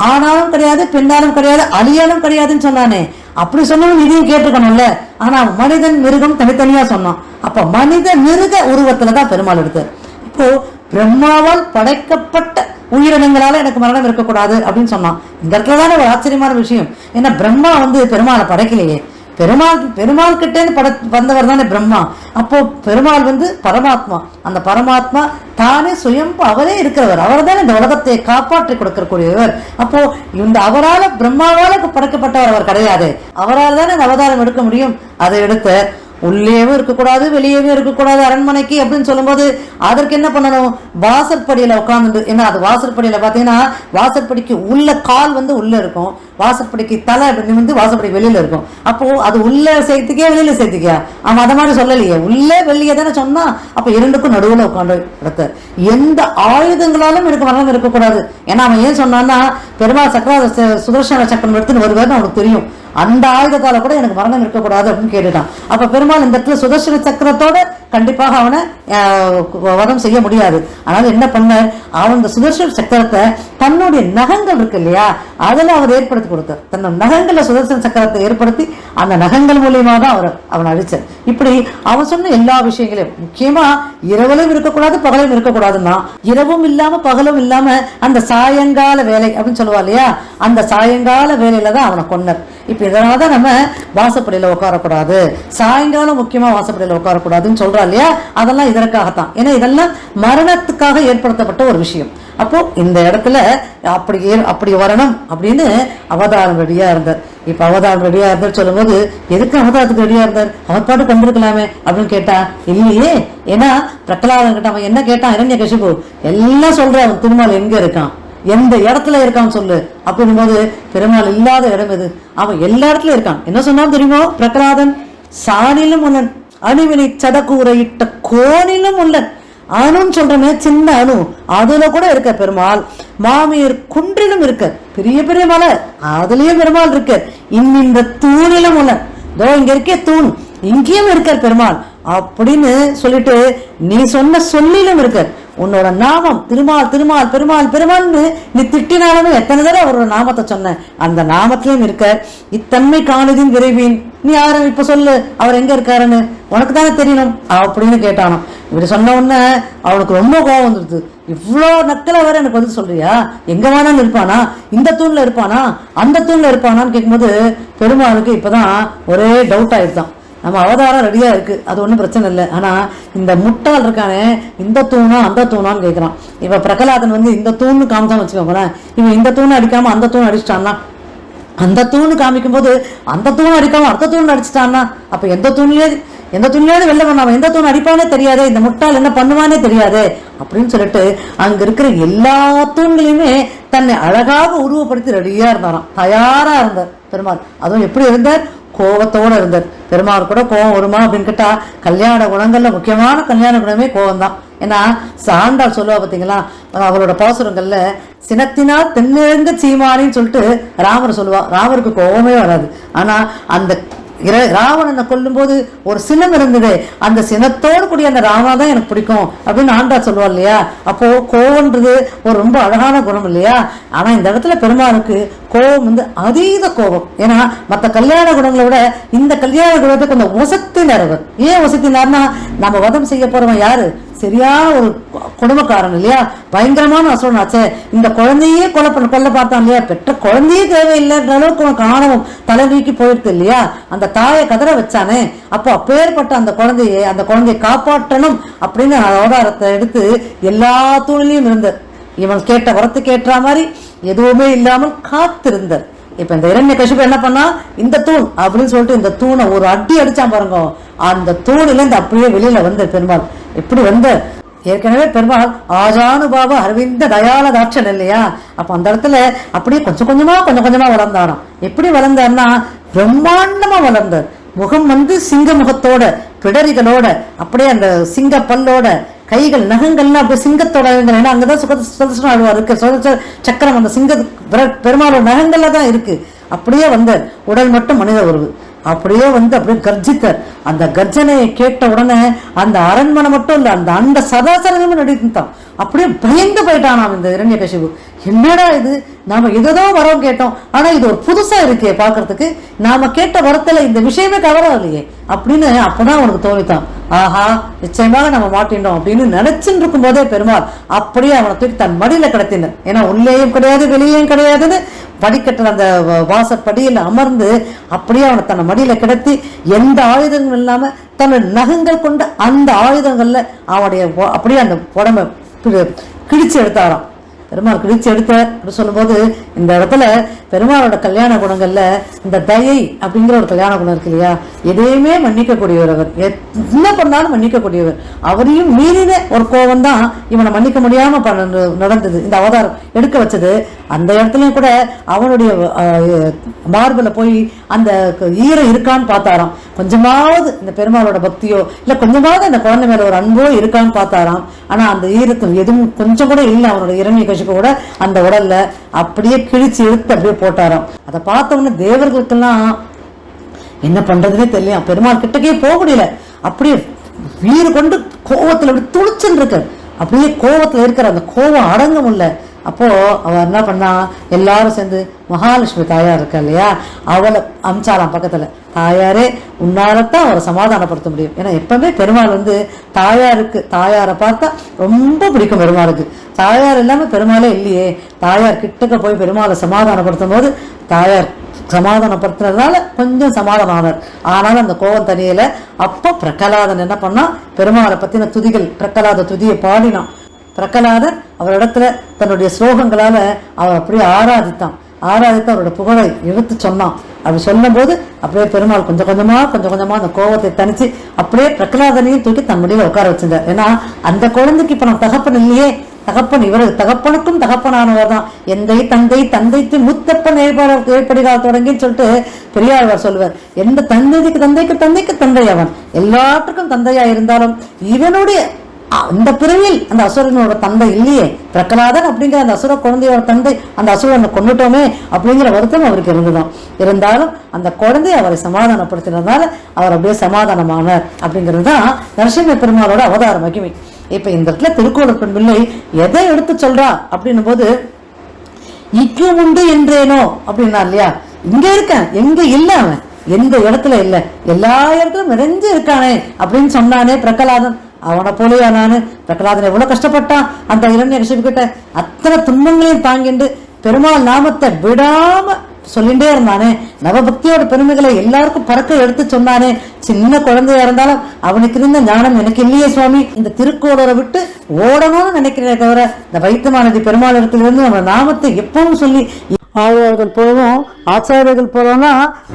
ஆனாலும் கிடையாது பெண்ணாலும் கிடையாது அழியாலும் கிடையாதுன்னு சொன்னானே. அப்படி சொன்னாலும் இதையும் கேட்டுக்கணும்ல. ஆனா மனிதன் மிருகம் தனித்தனியா சொன்னான். அப்ப மனித மிருக உருவத்துலதான் பெருமாள் எடுத்தார். இப்போ பிரம்மாவால் படைக்கப்பட்ட உயிரினங்களால எனக்கு மரணம் இருக்கக்கூடாது அப்படின்னு சொன்னான். இந்த இடத்துலதானே ஒரு ஆச்சரியமான விஷயம். ஏன்னா பிரம்மா வந்து பெருமாளை படைக்கலையே, பெருமாள் கிட்டேன்னு வந்தவர் தானே பிரம்மா. அப்போ பெருமாள் வந்து பரமாத்மா, அந்த பரமாத்மா தானே சுயம் அவரே இருக்கிறவர், அவர் தானே இந்த உலகத்தை காப்பாற்றி கொடுக்கக்கூடியவர். அப்போ இந்த அவரால் பிரம்மாவால படைக்கப்பட்டவர் அவர் கிடையாது, அவரால் தானே அந்த அவதாரம் எடுக்க முடியும். அதை எடுத்து உள்ளேயும் இருக்கக்கூடாது வெளியேவும் இருக்கக்கூடாது அரண்மனைக்கு அப்படின்னு சொல்லும்போது அதற்கு என்ன பண்ணணும், வாசற்படியில உட்காந்துட்டு, ஏன்னா அது வாசற்படியில பாத்தீங்கன்னா வாசற்படிக்கு உள்ள கால் வந்து உள்ள இருக்கும், வாசற்படிக்கு தலை வந்து வாசப்படி வெளியில இருக்கும். அப்போ அது உள்ள சேர்த்துக்கே வெளியில சேர்த்துக்கியா? அவன் அதை மாதிரி சொல்லலையே, உள்ளே வெளியே தானே சொன்னா. அப்ப இரண்டுக்கும் நடுவுல உட்காந்து இடத்த எந்த ஆயுதங்களாலும் எனக்கு மரணம் இருக்கக்கூடாது. ஏன்னா அவன் ஏன் சொன்னான்னா, பெருமாள் சுதர்சன சக்கரம் எடுத்துன்னு வருவாருன்னு அவனுக்கு தெரியும். அந்த ஆயுதத்தால கூட எனக்கு மரணம் இருக்கக்கூடாது அப்படின்னு கேட்டுட்டான். அப்ப பெருமாள் இந்த இடத்துல சுதர்சன சக்கரத்தோட கண்டிப்பாக அவனை வதம் செய்ய முடியாது. அதனால என்ன பண்ண, அவன் இந்த சுதர்சன சக்கரத்தை தன்னுடைய நகங்கள் இருக்கு இல்லையா, அதுல அவர் ஏற்படுத்தி கொடுத்தார். தன்னோட நகங்கள்ல சுதர்சன சக்கரத்தை ஏற்படுத்தி அந்த நகங்கள் மூலியமா தான் அவன் அழிச்சார். இப்படி அவன் சொன்ன எல்லா விஷயங்களையும், முக்கியமா இரவிலும் இருக்கக்கூடாது பகலும் இருக்கக்கூடாதுன்னா, இரவும் இல்லாம பகலும் இல்லாம அந்த சாயங்கால வேலை அப்படின்னு சொல்லுவா இல்லையா, அந்த சாயங்கால வேலையில தான் அவனை கொன்னார். இப்ப இதனாலதான் நம்ம வாசப்படியில உட்காரக்கூடாது, சாயங்காலம் முக்கியமா வாசப்படியில உட்காரக்கூடாதுன்னு சொல்றா இல்லையா, அதெல்லாம் இதற்காகத்தான். ஏன்னா இதெல்லாம் மரணத்துக்காக ஏற்படுத்தப்பட்ட ஒரு விஷயம். அப்போ இந்த இடத்துல அப்படி வரணும் அப்படின்னு அவதாரம் ரெடியா இருந்தார். இப்ப அவதாரம் ரெடியா இருந்தார் சொல்லும் போது, எதுக்கு அவதாரத்துக்கு ரெடியா இருந்தார், அவர் பாட்டு கண்டிருக்கலாமே அப்படின்னு கேட்டா இல்லையே. ஏன்னா பிரகலாதன் கிட்ட அவன் என்ன கேட்டான், இரண்யகசிபு எல்லாம் சொல்ற, அவன் திருமால் எங்க இருக்கான், எந்த இடத்துல இருக்கான்னு சொல்லு அப்படின்னும் போது, பெருமாள் இல்லாத இடம் எது, அவன் எல்லா இடத்துலயும் இருக்கான். என்ன சொன்னாலும் தெரியுமோ, பிரகலாதன் சாணிலும் உள்ளன், அணுவினை சதக்கூரையிட்ட கோணிலும் உள்ளன். அணுன்னு சொல்றமே, சின்ன அணு, அதுல கூட இருக்க பெருமாள். மாமியர் குன்றிலும் இருக்க, பெரிய பெரிய மலை, அதுலயும் பெருமாள் இருக்க. இந்த தூணிலும் உள்ளன், இதோ இங்க இருக்கே தூண், இங்கேயும் இருக்கார் பெருமாள் அப்படின்னு சொல்லிட்டு, நீ சொன்ன சொல்லிலும் இருக்கார். உன்னோட நாமம் திருமால் திருமால் பெருமாள் பெருமாள்னு நீ திட்டினாலும் எத்தனை தடவை அவரோட நாமத்தை சொன்ன, அந்த நாமத்திலையும் இருக்க. இத்தன்மை காணுதின் விரைவின், நீ யாரும் இப்ப சொல்லு, அவர் எங்க இருக்காருன்னு உனக்கு தானே தெரியணும் அப்படின்னு கேட்டானோ. இப்படி சொன்ன உடனே அவனுக்கு ரொம்ப கோபம் வந்துடுது. இவ்வளோ நக்கலை வர எனக்கு வந்து சொல்றியா, எங்க வேணாலும் இருப்பானா, இந்த தூண்ல இருப்பானா அந்த தூண்ல இருப்பானான்னு கேட்கும்போது பெருமாளுக்கு இப்பதான் ஒரே டவுட் ஆயிடுதான். நம்ம அவதாரம் ரெடியா இருக்கு, அது ஒன்றும் பிரச்சனை இல்லை. ஆனா இந்த முட்டாள் இருக்கானே, இந்த தூணா அந்த தூணான்னு கேட்கிறான். இப்ப பிரகலாதன் வந்து இந்த தூணு காமிச்சான்னு வச்சுக்கோங்களேன், இவன் இந்த தூணை அடிக்காம அந்த தூண் அடிச்சிட்டான்னா, அந்த தூணு காமிக்கும் போது அந்த தூண் அடிக்காம அடுத்த தூண் அடிச்சிட்டான்னா, அப்ப எந்த தூண்லயாவது வெளில பண்ணாம எந்த தூண் அடிப்பானே தெரியாதே, இந்த முட்டாள் என்ன பண்ணுவானே தெரியாதே அப்படின்னு சொல்லிட்டு அங்க இருக்கிற எல்லா தூண்களையுமே தன்னை அழகாக உருவப்படுத்தி ரெடியா இருந்தாராம், தயாரா இருந்தார் பெருமாள். அதுவும் எப்படி இருந்தார், கோபத்தோட இருந்தார். பெருமாள் கூட கோபம் வருமா அப்படின்னு கேட்டா, கல்யாண குணங்கள்ல முக்கியமான கல்யாண குணமே கோபம் தான். ஏன்னா சாண்டாள் சொல்லுவா பாத்தீங்களா, அவளோட பாசுரங்கள்ல சினத்தினால் தென்னெழுங்க சீமானின்னு சொல்லிட்டு ராமர் சொல்லுவா. ராமருக்கு கோபமே வராது. ஆனா அந்த ராவணனை கொல்லும் போது ஒரு சினம் இருந்தது, அந்த சினத்தோடு கூடிய அந்த ராவணா தான் எனக்கு பிடிக்கும் அப்படின்னு ஆண்டாள் சொல்லுவா இல்லையா. அப்போ கோவம்ன்றது ஒரு ரொம்ப அழகான குணம் இல்லையா. ஆனா இந்த இடத்துல பெருமாளுக்கு கோபம் வந்து அதீத கோபம். ஏன்னா மற்ற கல்யாண குணங்களை விட இந்த கல்யாண குணத்தை கொஞ்சம் ஒசத்தினார் அவர். ஏன் ஒசத்தினார்னா, நம்ம வதம் செய்ய போறவன் யாரு, சரியான ஒரு குடும்பக்காரன் இல்லையா, பயங்கரமான அசுரனாச்சே. இந்த குழந்தையே கொல்ல பார்த்தான் இல்லையா, பெற்ற குழந்தையே தேவையில்லைன்ற அளவுக்கு காணவும் தலை நீக்கி போயிடுது இல்லையா, அந்த தாயை கதற வச்சானே. அப்போ அப்பேற்பட்ட அந்த குழந்தையை காப்பாற்றணும் அப்படின்னு அவதாரத்தை எடுத்து எல்லா தூணிலையும் இருந்தார். இவன் கேட்ட வரத்துக்கு ஏற்ற மாதிரி எதுவுமே இல்லாமல் காத்திருந்தார். இப்ப இந்த இரண்யகசிபு என்ன பண்ணா, இந்த தூண் அப்படின்னு சொல்லிட்டு இந்த தூணை ஒரு அடி அடிச்சான் பாருங்க. அந்த தூணில இருந்து அப்படியே வெளியில வந்த பெருமாள் எப்படி வந்த, ஏற்கனவே பெருமாள் ஆஜானுபாவ அரவிந்த தயால தாட்சன் இல்லையா. அப்ப அந்த இடத்துல அப்படியே கொஞ்சம் கொஞ்சமா வளர்ந்தாராம். எப்படி வளர்ந்தார்னா, பிரம்மாண்டமா வளர்ந்தார். முகம் வந்து சிங்க முகத்தோட, பிடரிகளோட, அப்படியே அந்த சிங்க பல்லோட, கைகள் நகங்கள்லாம் அப்படியே சிங்கத்தோட, ஏன்னா அங்கதான் சுதர்சன ஆழ்வார் இருக்கு, சக்கரம் அந்த சிங்க பெருமாளோட நகங்கள்ல தான் இருக்கு. அப்படியே வந்தார். உடல் மட்டும் மனித உருவு. அப்படியே வந்து அப்படியே கர்ஜித்தார். அந்த கர்ஜனையை கேட்ட உடனே அந்த அரண்மனை மட்டும் இல்ல, அந்த சதாசரமும் நடித்தான். அப்படியே பயந்து போயிட்டானாம் இந்த இரண்யகசிபு. என்னடா இது, நாம இதுதான் வரம் கேட்டோம், ஆனா இது ஒரு புதுசா இருக்கே பாக்குறதுக்கு, நாம கேட்ட வரத்துல இந்த விஷயமே கவரம் இல்லையே அப்படின்னு அப்பதான் அவனுக்கு தோணித்தான். ஆஹா, நிச்சயமாக நம்ம மாட்டின்றோம் அப்படின்னு நினைச்சுட்டு இருக்கும் போதே பெருமாள் அப்படியே அவனை தூக்கி தன் மடியில கிடத்தினார். ஏன்னா உள்ளேயும் கிடையாது வெளியேயும் கிடையாதுன்னு படிக்கட்டுற அந்த வாசப்படியில் அமர்ந்து அப்படியே அவனை தன்னை மடியில கிடத்தி, எந்த ஆயுதங்களும் இல்லாம தன்னோட நகங்கள் கொண்ட அந்த ஆயுதங்கள்ல அவனுடைய அப்படியே அந்த உடம்பை கிழிச்சு எடுத்தாராம். பெருமாள் கிழிச்சு எடுத்தார் சொல்லும் போது, இந்த இடத்துல பெருமாளோட கல்யாண குணங்கள்ல இந்த தயை அப்படிங்கிற ஒரு கல்யாண குணம் இருக்கு இல்லையா, எதையுமே மன்னிக்கக்கூடியவர். அவர் என்ன பண்ணாலும் மன்னிக்கக்கூடியவர். அவரையும் மீறின ஒரு கோபம் தான் இவனை மன்னிக்க முடியாம நடந்தது, இந்த அவதாரம் எடுக்க வச்சது. அந்த இடத்துலயும் கூட அவனுடைய மார்பில் போய் அந்த ஈரம் இருக்கான்னு பார்த்தாராம். கொஞ்சமாவது இந்த பெருமாளோட பக்தியோ இல்ல கொஞ்சமாவது அந்த குழந்தை மேல ஒரு அன்போ இருக்கான்னு பார்த்தாராம். ஆனா அந்த ஈரத்தில் எதுவும் கொஞ்சம் கூட இல்லை. அவனோட இரணிய கசிப்பு கூட அந்த உடல்ல அப்படியே கிழிச்சு இழுத்து அப்படியே போட்டாராம். அதை பார்த்தவொன்னு தேவர்களுக்கெல்லாம் என்ன பண்றதுன்னே தெரியல. பெருமாள் கிட்டக்கே போக முடியல. அப்படியே வீறு கொண்டு கோவத்துல அப்படி துளிச்சுன்னு இருக்கு. அப்படியே கோவத்துல இருக்கிற அந்த கோவம் அடங்க முடியல. அப்போ அவ என்ன பண்ணா, எல்லாரும் சேர்ந்து மகாலட்சுமி தாயார் இருக்கா இல்லையா, அவளை அமிச்சாலாம் பக்கத்துல. தாயாரே உன்னாலத்தான் அவரை சமாதானப்படுத்த முடியும். ஏன்னா எப்பவுமே பெருமாள் தாயாரை பார்த்தா ரொம்ப பிடிக்கும் பெருமாளுக்கு. தாயார் இல்லாம பெருமாளே இல்லையே. தாயார் கிட்டக்க போய் பெருமாளை சமாதானப்படுத்தும் போது தாயார் சமாதானப்படுத்துறதுனால கொஞ்சம் சமாதானம் ஆனார். ஆனாலும் அந்த கோபம் தனியல. அப்போ பிரகலாதன் என்ன பண்ணா, பெருமாளை பத்தின துதிகள், பிரகலாத துதியை பாடினான். பிரகலாதன் அவரிடத்துல தன்னுடைய ஸ்லோகங்களால அவர் அப்படியே ஆராதித்து அவரோட புகழை எடுத்து சொன்னான். அப்படி சொல்லும் போது அப்படியே பெருமாள் கொஞ்சம் கொஞ்சமா அந்த கோபத்தை தனிச்சு அப்படியே பிரகலாதனையும் தூக்கி தன் முடிவில் உட்கார வச்சிருந்தார். ஏன்னா அந்த குழந்தைக்கு இப்ப நம்ம தகப்பன் இல்லையே, தகப்பன் இவரு தகப்பனுக்கும் தகப்பனானவர் தான். எந்தை தந்தை தந்தைக்கு முத்தப்பன் ஏற்படுகால் தொடங்கின்னு சொல்லிட்டு பெரியாழ்வார் சொல்லுவார். எந்த தந்தைக்கு தந்தைக்கு தந்தை அவன், எல்லாத்துக்கும் தந்தையா இருந்தாலும் இவனுடைய இந்த பிறவியில் அந்த அசுரனோட தந்தை இல்லையே, பிரகலாதன் அப்படிங்கிற அந்த அசுர குழந்தையோட தந்தை, அந்த அசுரனை கொண்டுட்டோமே அப்படிங்கிற வருத்தம் அவருக்கு இருந்துதான். இருந்தாலும் அந்த குழந்தைய அவரை சமாதானப்படுத்தினதுனால அவர் அப்படியே சமாதானமானார். அப்படிங்கிறது தான் நரசிம்ம பெருமாளோட அவதார மகிமை. இப்ப இந்த இடத்துல திருக்கோளூர் பெண் பிள்ளை எதை எடுத்து சொல்றா அப்படின்னும் போது, இக்கு உண்டு என்றேனோ அப்படின்னா இல்லையா, இங்க இருக்கேன் எங்க இல்ல, அவன் எந்த இடத்துல இல்ல, எல்லா இடத்துலயும் நிறைஞ்சு இருக்கானே அப்படின்னு சொன்னானே பிரகலாதன். அவனை போலயா நானு? பிரகலாதன் எவ்வளவு கஷ்டப்பட்டான் அந்த இரண்யகசிபு கிட்ட. அத்தனை துன்பங்களையும் தாங்கிண்டு பெருமாள் நாமத்தை விடாம சொல்லிட்டே இருந்தானே. நவபக்தியோட பெருமைகளை எல்லாருக்கும் பறக்க எடுத்து சொன்னானே. சின்ன குழந்தையா இருந்தாலும் அவனுக்கு இருந்த ஞானம் எனக்கு இல்லையே சுவாமி, இந்த திருக்கோளரை விட்டு ஓடணும்னு நினைக்கிறே தவிர இந்த வைத்தமானதி பெருமாள் இடத்திலிருந்து நம்ம நாமத்தை எப்பவும் சொல்லி ஆழ்வார்கள் போலவும் ஆச்சாரியர்கள் போலனா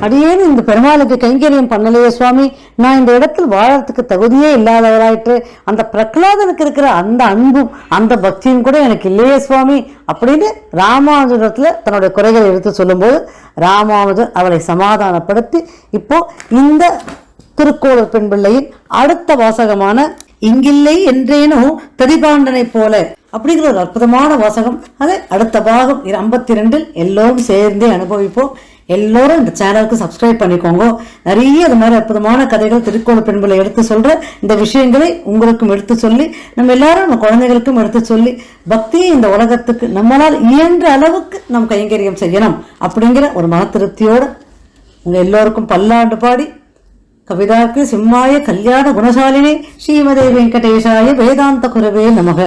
அடியேன்னு இந்த பெருமாளுக்கு கைங்கரியம் பண்ணலையே சுவாமி, நான் இந்த இடத்தில் வாழறதுக்கு தகுதியே இல்லாதவராயிற்று. அந்த பிரகலாதனுக்கு இருக்கிற அந்த அன்பும் அந்த பக்தியும் கூட எனக்கு இல்லையே சுவாமி அப்படின்னு ராமானுஜத்துல தன்னுடைய குறைகளை எடுத்து சொல்லும்போது ராமானுஜர் அவளை சமாதானப்படுத்தி இப்போ இந்த திருக்கோளூர் பெண் பிள்ளையின் அடுத்த வாசகமான இங்கில்லை என்றேனோ ததிபாண்டனை போல அப்படிங்கிற ஒரு அற்புதமான வாசகம். அதை அடுத்த பாகம் 52 எல்லோரும் சேர்ந்தே அனுபவிப்போம். எல்லோரும் இந்த சேனலுக்கு சப்ஸ்கிரைப் பண்ணிக்கோங்க. நிறைய அது மாதிரி அற்புதமான கதைகள் திருக்கோளூர் பெண் பிள்ளை எடுத்து சொல்ற இந்த விஷயங்களை உங்களுக்கும் எடுத்து சொல்லி நம்ம எல்லாரும் நம்ம குழந்தைகளுக்கும் எடுத்து சொல்லி பக்தியை இந்த உலகத்துக்கு நம்மளால் இயன்ற அளவுக்கு நம் கைங்கரியம் செய்யணும் அப்படிங்கிற ஒரு மன திருப்தியோட உங்க எல்லோருக்கும் பல்லாண்டு பாடி கவிதாக்கு சிம்மாய கல்யாண குணசாலினி ஸ்ரீமதே வெங்கடேஷாய வேதாந்த குரவே நமக.